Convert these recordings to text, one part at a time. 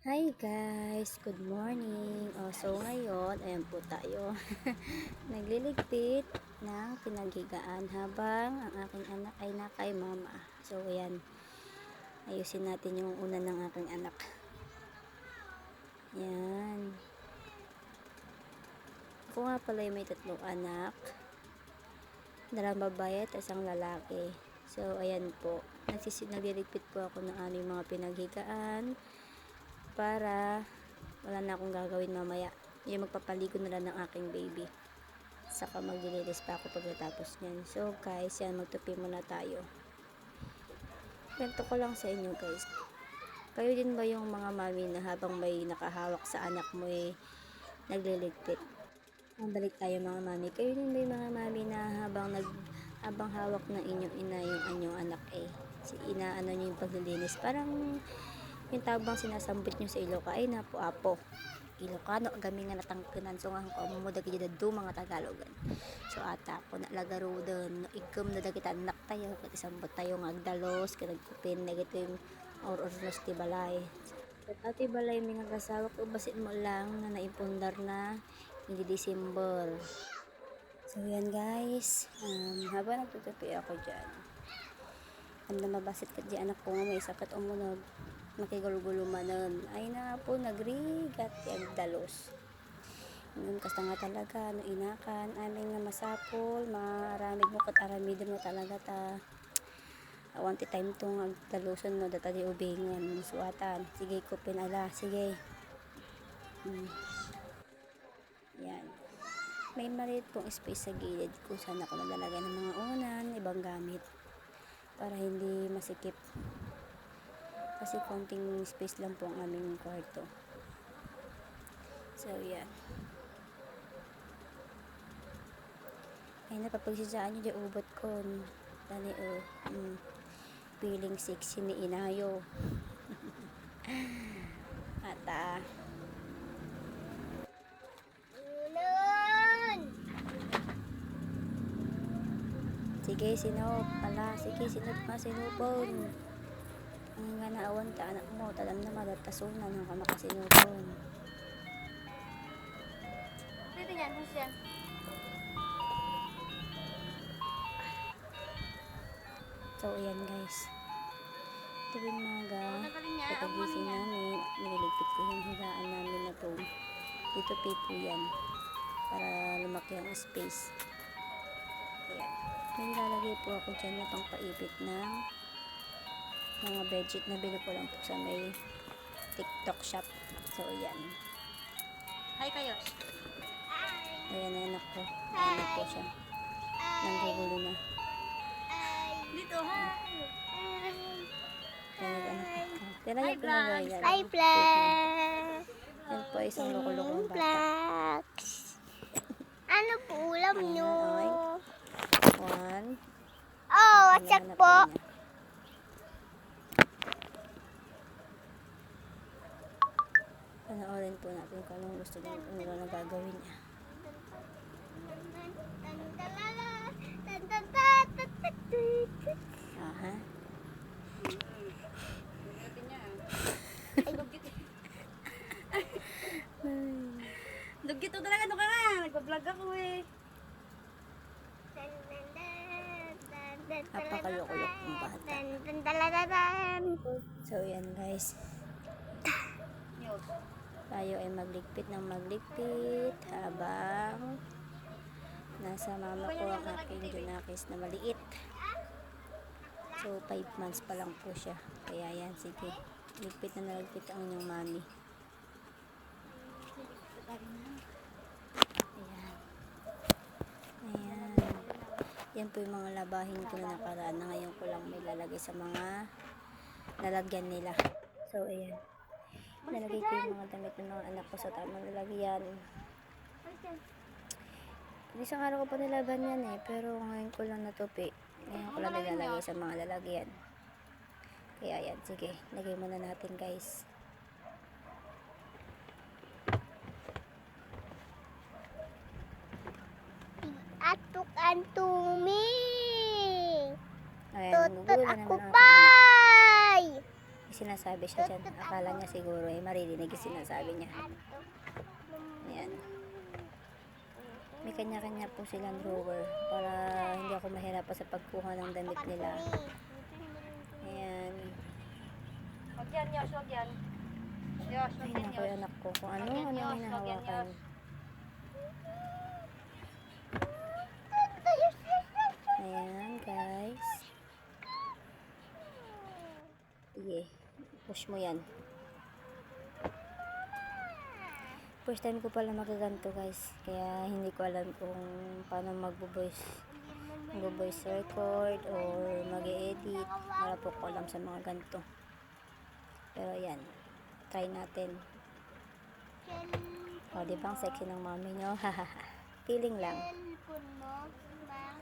Hi guys, good morning. So ngayon, ayan po tayo. Nagliligpit ng pinaghigaan habang ang aking anak ay nakay mama. So ayan, ayusin natin yung una ng aking anak. Yan. Ako nga pala may tatlong anak. Dalawang babae at isang lalaki. So ayan po, nagliligpit po ako ng aming mga pinaghigaan para wala na akong gagawin mamaya, yung magpapaligo na lang ng aking baby, saka maglilinis pa ako pagkatapos nyan. So guys, yan, magtupi muna tayo. Kwento ko lang sa inyo guys, kayo din ba yung mga mami na habang may nakahawak sa anak mo nagliligpit? Balik tayo mga mami, kayo din ba yung mga mami na habang hawak ng inyong ina yung anyong anak si inaano nyo yung paglilinis, parang yung tabang sinasambot nyo sa Iloca ay napo-apo Ilocano agami nga natangkenan, so nga ko mo dagi dadu mga Tagalogan. So ata ko nalagaro den no igkem na dagiti anak tayo ket isambot tayo nga agdalos ket nagkupin negative or ornos ti balay. Ket ati balay mi nga kasawak ubasin mo lang na naipundar na hindi December. So yan guys, habang nagtutupi ako dyan, na mabasit ka di anak ko nga may sakit umunog, makigulgulumanon ay na po nagrigat yung dalos. Yun kasta nga talaga no inakan aming nga masapol maramig mo kat aramidin mo talaga ta awanti time tong agdaluson mo data di ubingan suatan. Sige ko pinala, sige. Yan, may maliit pong space sa gilid kung saan ako naglalagay ng mga unan, ibang gamit para hindi masikip kasi konting space lang po ang aming kwarto. So yan, ay napapagsisaan nyo dyan ubot ko tani feeling sexy ni inayo. At sige sinop pala, sige sinop nga sinupon ang nga naawan ta anak mo talam na madatasunan ang kamakasinupon. Dito yan, hus yan. So ayan guys, tuwing maga Nagaling niya, ang pagkagising niya. namin niligpit ko yung higaan namin na to, dito pipo yan para lumaki ang space. Ayan, may nilalagay po ako dyan na pang paipit ng mga bedsheet na bili ko lang po sa may TikTok shop. So ayan, Hi kayo. ayan na anak ko, ayan po siya, nanggugulo na. Dito, hi. Ayan anak ko, tira Hi, niya pinagay yan. Hi, vlogs. Yan po isang loko-lokong bata. Vlogs. Ano po ulam Ayan, nyo? okay. One. Oh, whatsapp Hinahanap po? niya. Panoorin po natin kung anong gusto niya, kung ano na gagawin niya. Aha. Dugito talaga, ano ka nga? Nagpa-vlog ako eh. Napakaloko-lok ng bata. So yan guys, tayo ay magligpit ng magligpit habang nasa mama ko ang aking Junakis na maliit. So 5 months pa lang po siya. Kaya yan, sige, ligpit na nalagpit ang inyong mami. Ayan. Ayan. Yan po yung mga labahin ko na nakaraan na ngayon ko lang may lalagay sa mga lalagyan nila. So ayan, nalagay ko yung mga damit ng mga anak ko sa tamang lalagyan. Isang araw ko pa nilaban yan pero ngayon ko lang natupi. Ngayon ko lang nilalagay sa mga lalagyan. Kaya yan, sige, lagay muna natin guys. Atuk antumi. Ayan, Tutot nagugulo na ako naman ang aking anak. pay. sinasabi siya dyan. Akala niya siguro maririnig yung sinasabi niya. Ayan. May kanya-kanya po silang drawer para hindi ako mahirapan sa pagkuha ng damit nila. Ayan. Wag yan, Yos, wag yan. Yos, Ay, wag yan, naku, Yos. anak ko. Kung ano yung hinahawakan. Ayan, guys. Sige. Push mo yan. First time ko pala magaganto, guys. Kaya hindi ko alam kung paano magbo-voice record or mag-edit. Wala po ko alam sa mga ganito. Pero ayan. Try natin. O, di ba ang sexy ng mami nyo? Feeling lang.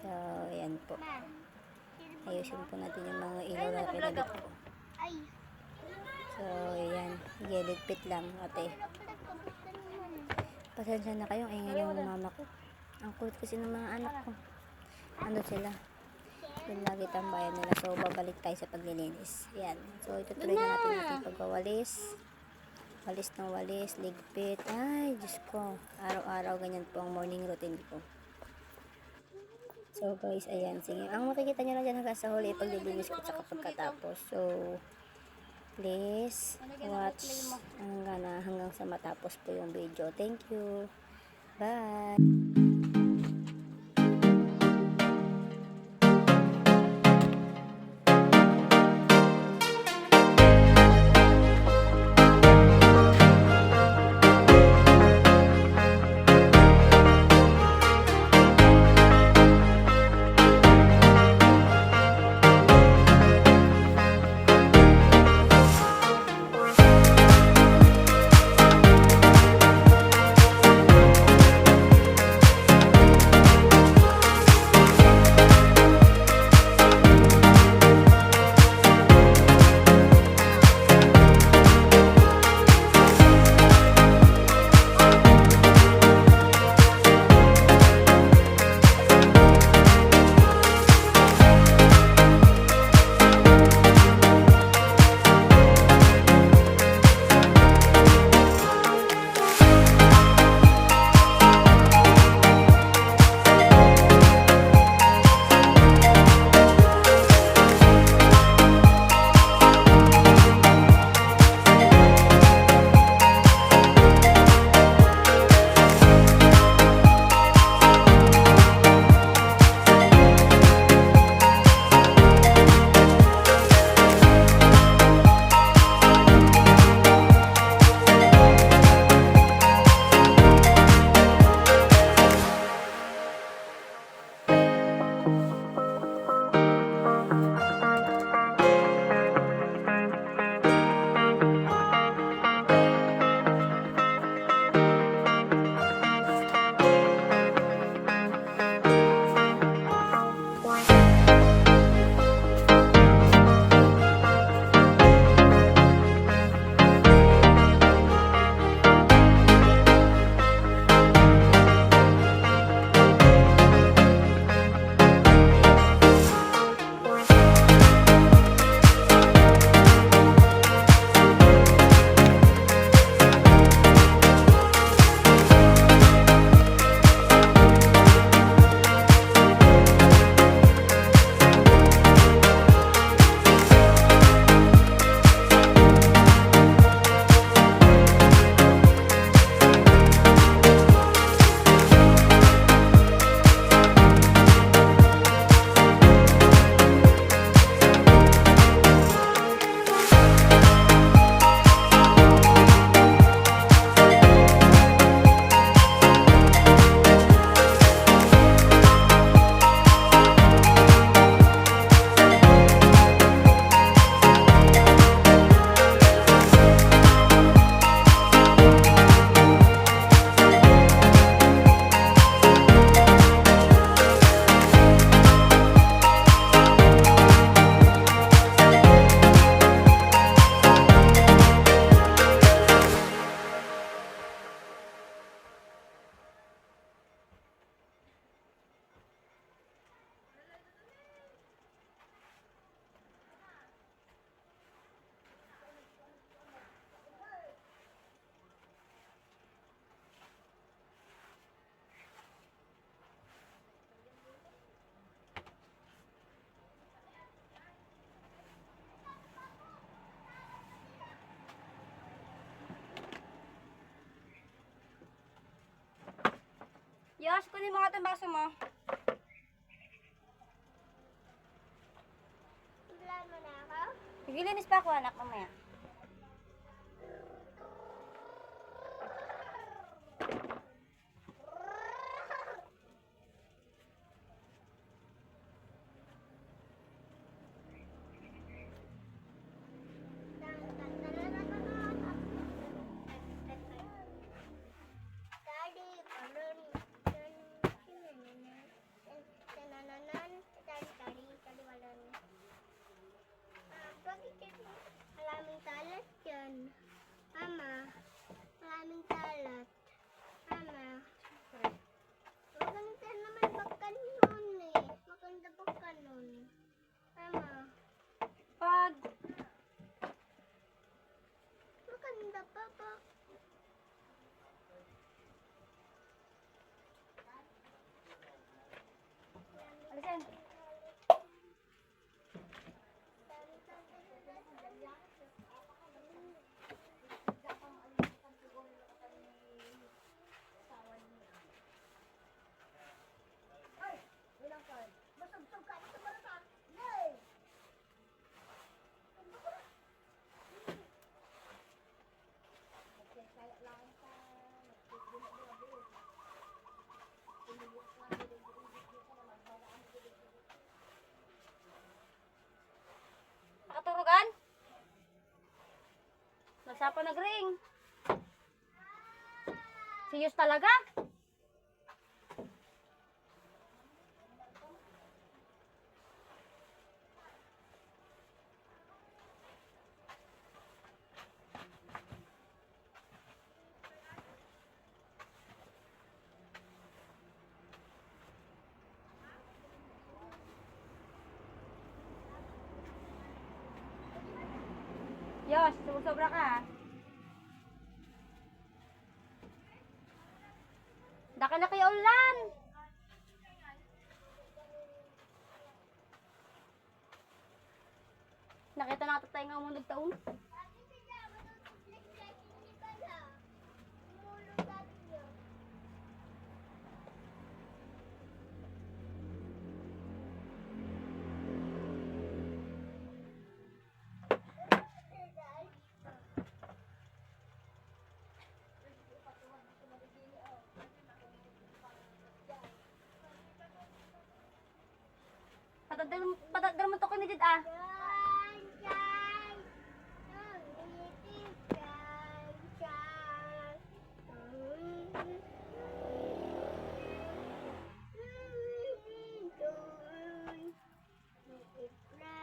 So, ayan po. Ayusin po natin yung mga ilaw na pinabit ko. So, ayan. Giligpit lang, ate. Pasensya na kayo. Ingay yung mama ko. Ang kulit kasi ng mga anak ko. Ano sila? Yung lagi tambayan nila. So, babalik tayo sa paglilinis. Ayan. So, itutuloy na natin ating pagwawalis. Walis ng walis, ligpit. Ay, Diyos ko. Araw-araw ganyan po ang morning routine ko. So, guys, ayan. Sige. Ang makikita nyo lang dyan hanggang sa huli, paglilinis ko tsaka pagkatapos. So, please watch hanggang sa matapos po yung video. Thank you. Bye. kunin mo nga itong baso mo. Ulan mo na ako? Naglilinis pa ako, anak, mamaya. Daddy, balon. Daddy, balon. Bakit kasi maraming talat yan? Mama, maraming talat. Mama, maganda naman bakal nun eh. Maganda bakal nun. Mama, Pag, maganda pa ba? alisin. Nakaturugan? Nagsapa nag-ring. Siyos talaga? Yos, sumusobra ka ha. Daka na kayo ulan. Nakita na tayo nga mo nagtaon. Patadal mo to kami dito ah.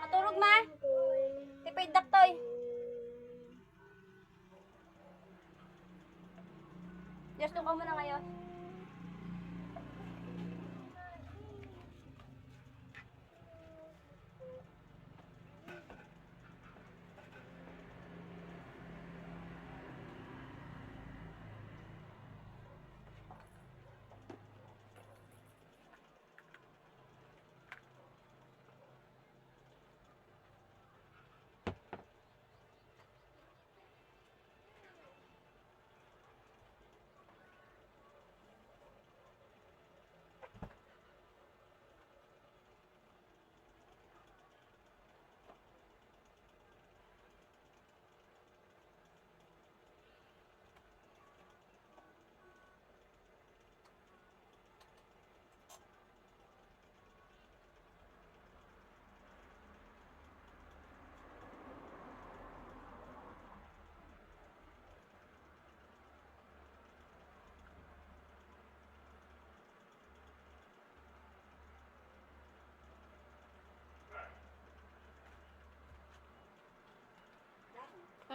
Maturog ma. Tipid daktoy. Diyos ka muna ngayon.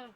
Mm.